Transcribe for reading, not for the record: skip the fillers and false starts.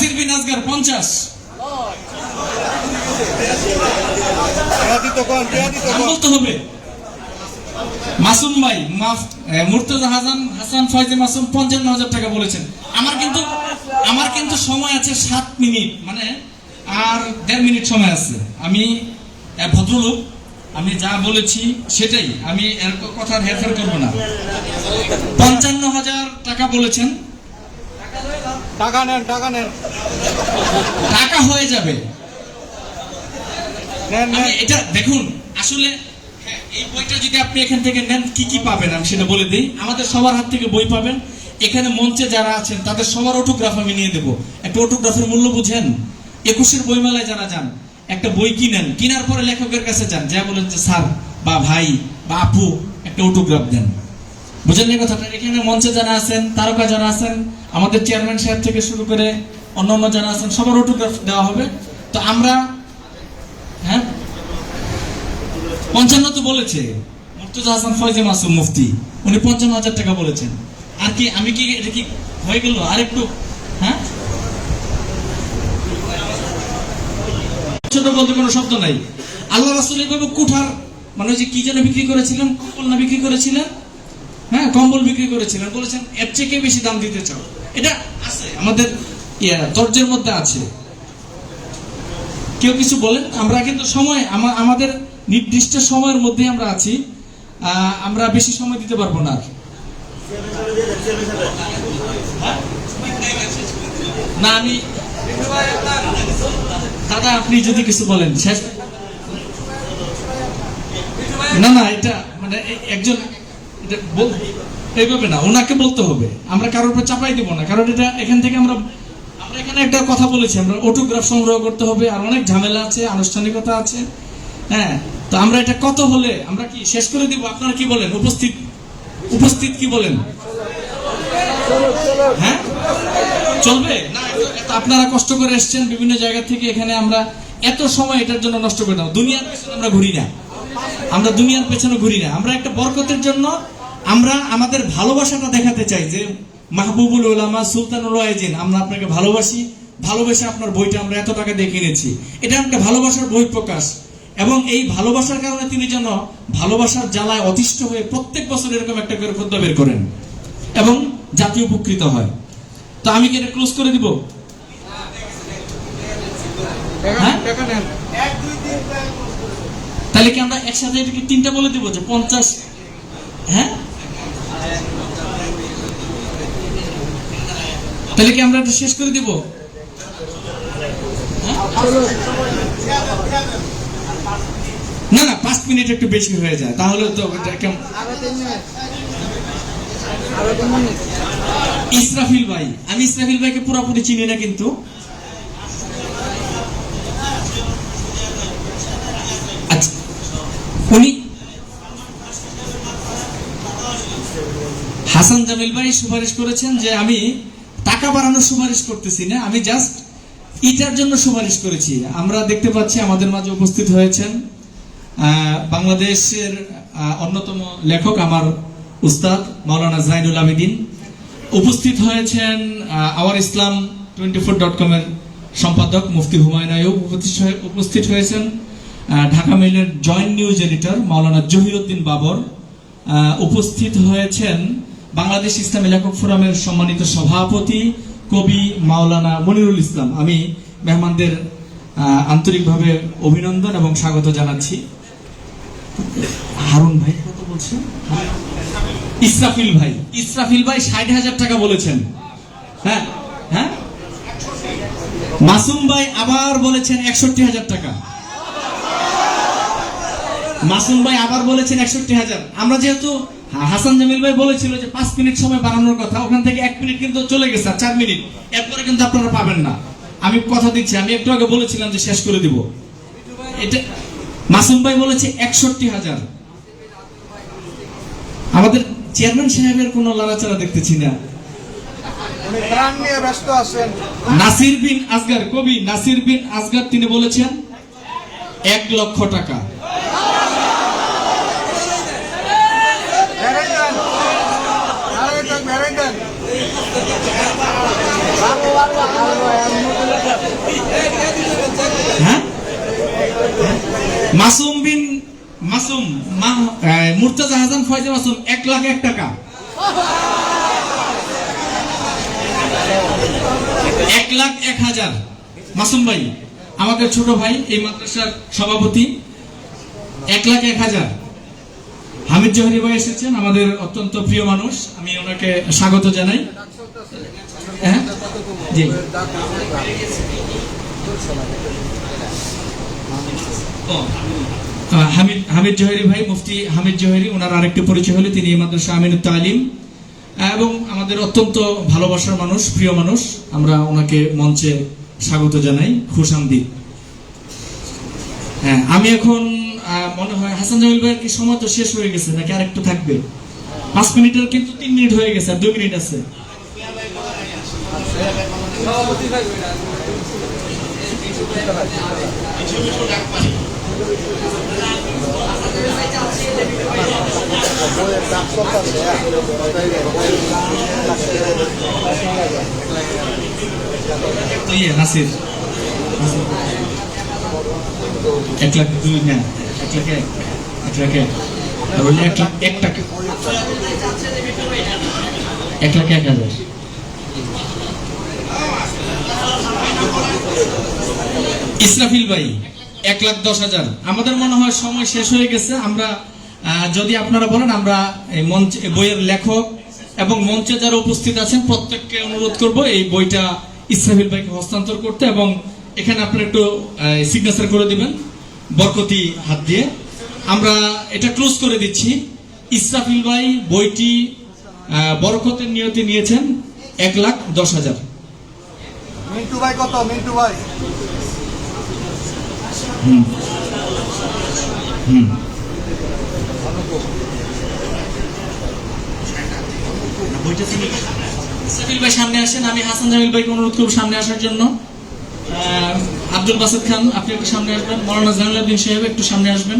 নাসির বিন আসগার 50, বলতে হবে। মাসুম ভাই মুর্তজা হাসান ফয়জে মাসুম 55,000 টাকা বলেছেন। আমার কিন্তু সময় আছে 7 মিনিট, মানে আর 1.5 মিনিট সময় আছে। আমি ভদ্রলোক, আমি যা বলেছি সেটাই, আমি এর কথা হেরফের করবো না। 55,000 টাকা বলেছেন। টাকা নেন, টাকা নেন, টাকা হয়ে যাবে। এটা দেখুন, আসলে এই বইটা যদি আপনি এখান থেকে নেন কি কি পাবেন আমি সেটা বলে দিই। আমাদের সবার হাত থেকে বই পাবেন। এখানে মঞ্চে যারা আছেন তাদের সবার অটোগ্রাফ আমি নিয়ে দেবো। একটা অটোগ্রাফের মূল্য বুঝেন? 21-এর বইমেলায় যারা যান, একটা বই কিনেন, কেনার পরে লেখকের কাছে যান, যা বলেন যে স্যার বা ভাই বা আপু একটা অটোগ্রাফ দেন। বুঝেন এই কথাটা? এখানে মঞ্চে যারা আছেন, তারকা যারা আছেন, আমাদের চেয়ারম্যান সাহেব থেকে শুরু করে অন্যান্য যারা আছেন, সবার অটোগ্রাফ দেওয়া হবে। তো আমরা 55 তো বলেছে মুর্তজা হাসান ফয়জে মাসুম মুফতি, উনি 55,000 টাকা বলেছেন। আর কি আমি কি এটা কি হয়ে গেল? আর একটু ছোট বলতে কোনো শব্দ নাই। আল্লাহ রাসূল এইভাবে কুঠার, মানে যে কি যেন বিক্রি করেছিলেন, কম্বল না বিক্রি করেছিলেন, কম্বল বিক্রি করেছিলেন, বলেছেন এর থেকে বেশি দাম দিতে চাও। এটা আছে আমাদের তর্জের মধ্যে আছে। কেউ কিছু বলেন, আমরা কিন্তু সময় আমাদের নির্দিষ্ট সময়ের মধ্যে আমরা আছি, আমরা বেশি সময় দিতে পারবো না। না আমি দাদা, আপনি যদি কিছু বলেন শেষ। না না, এটা মানে একজন এইভাবে না, ওনাকে বলতে হবে, আমরা কারোর উপর চাপাই দিব না। কারণ এটা এখান থেকে আমরা এখানে একটা কথা বলেছি, আমরা অটোগ্রাফ সংগ্রহ করতে হবে, আর অনেক ঝামেলা আছে, আনুষ্ঠানিকতা আছে। তো আমরা এটা কত হলে আমরা কি শেষ করে দিব? আপনারা কি বলেন? উপস্থিত কি বলেন? চলবে না? আপনারা কষ্ট করে এসছেন বিভিন্ন জায়গা থেকে, এখানে আমরা এত সময় এটার জন্য নষ্ট করে দাও। দুনিয়ার পেছনে আমরা ঘুরি না, আমরা একটা বরকতের জন্য আমরা আমাদের ভালোবাসাটা দেখাতে চাই যে মাহবুবুল উলামা সুলতানুল ওয়াইজিন, আমরা আপনাকে ভালোবেসে আপনার বইটা আমরা এত টাকা দিয়ে কিনেছি। এটা একটা ভালোবাসার বহিঃপ্রকাশ, এবং এই ভালোবাসার কারণে তিনি যেন ভালোবাসার জ্বালায় অতিষ্ঠ হয়ে প্রত্যেক বছর এরকম একটা করে খোদ্দা বের করেন এবং জাতি উপকৃত হয়। তো আমি কি এটা ক্লোজ করে দিব? তাহলে কি আমরা একসাথে এটাকে 3টা বলে দিব যে 50? তাহলে কি আমরা এটা শেষ করে দিব? না না, 5 মিনিট একটু বেশি হয়ে যায়, তাহলে তো ইসরাফিল ভাই, আমি ইসরাফিল ভাইকে পুরোপুরি চিনি না, কিন্তু আচ্ছা উনি হাসান জামিল ভাই সুপারিশ করেছেন যে আমি টাকা বাড়ানোর সুপারিশ করতেছি না, আমি জাস্ট এটার জন্য সুপারিশ করেছি। আমরা দেখতে পাচ্ছি আমাদের মাঝে উপস্থিত হয়েছেন বাংলাদেশের অন্যতম লেখক আমার উস্তাদ মাওলানা জাইনুল আবেদিন, উপস্থিত হয়েছেন আওয়ার ইসলাম 24.com এর সম্পাদক মুফতি হুমায়ুন আইয়ুব, উপস্থিত হয়েছেন ঢাকা মেইলের জয়েন্ট নিউজ এডিটর মাওলানা জহিরুদ্দিন বাবর, উপস্থিত হয়েছেন বাংলাদেশ ইসলামী লেখক ফোরামের সম্মানিত সভাপতি কবি মাওলানা মনিরুল ইসলাম। আমি মেহমানদের আন্তরিকভাবে অভিনন্দন এবং স্বাগত জানাচ্ছি। হারুন ভাই কত বলছেন? ইসরাফিল ভাই 60,000 টাকা বলেছেন। মাসুম ভাই আবার বলেছেন 61,000 টাকা। মাসুম ভাই আবার বলেছেন 61,000। আমরা যেহেতু হাসান জামিল ভাই বলেছিল যে 5 মিনিট সময় বাড়ানোর কথা, ওখান থেকে 1 মিনিট কিন্তু চলে গেছে, 4 মিনিট, এরপরে কিন্তু আপনারা পাবেন না। আমি কথা দিচ্ছি, আমি একটু আগে বলেছিলাম যে শেষ করে দিব। এটা মাসুম ভাই বলেছে 61,000। আমাদের চেয়ারম্যান সাহেবের কোনো লড়াচড়া দেখতেছি না। নাসির বিন আসগার, কবি নাসির বিন আসগার, তিনি বলেছেন 1 লক্ষ টাকা। হ্যাঁ, মাসুম বিন মাসুম মুর্তজা হাসান ফয়জা মাসুম 1,01,000 টাকা। 1,01,000 মাসুম ভাই, আমাদের ছোট ভাই, এই মাদ্রাসার সভাপতি। 1,01,000। হামিদ জোহরি ভাই এসেছেন, আমাদের অত্যন্ত প্রিয় মানুষ, আমি ওনাকে স্বাগত জানাই। হ্যাঁ জি, হামিদ জোহরি ভাই, মুফতি হামিদ জোহরি, ওনার আরেকটি পরিচয় হলো তিনি এই মাদ্রাসা আমিনুত তালিম এবং আমাদের অত্যন্ত ভালোবাসার মানুষ, প্রিয় মানুষ। আমরা ওনাকে মঞ্চে স্বাগত জানাই, খুশামদি। হ্যাঁ, আমি এখন মনে হয় হাসান জামিল ভাইয়ের কি সময় তো শেষ হয়ে গেছে নাকি আরেকটু থাকবে? 5 মিনিটের কিন্তু 3 মিনিট হয়ে গেছে, আর 2 মিনিট আছে। তো ইয়ে নাসির 1,02,000 না, 1,01,000, 1,01,000 আর ওই 1,01,000 টাকা, 1,01,000। ইসরাফিল ভাই 1,10,000। আমাদের মনে হয় সময় শেষ হয়ে গেছে। আমরা যদি আপনারা বলেন, আমরা এই মঞ্চে বইয়ের লেখক এবং মঞ্চে যারা উপস্থিত আছেন প্রত্যেককে অনুরোধ করব এই বইটা ইসরাফিল ভাইকে হস্তান্তর করতে, এবং এখানে আপনারা একটু সিগনেচার করে দিবেন বরকতি হাত দিয়ে। আমরা এটা ক্লোজ করে দিচ্ছি। ইসরাফিল ভাই বইটি বরকতের নিয়তে নিয়েছেন 1,10,000। মিন্টু ভাই কত? মিন্টু ভাই সাকিল ভাই সামনে আসেন, আমি হাসান জামিল ভাইকে অনুরোধ করব সামনে আসার জন্য। আব্দুল বাসেদ খান, আপনি একটু সামনে আসবেন। মৌলানা জালালউদ্দিন সাহেব একটু সামনে আসবেন।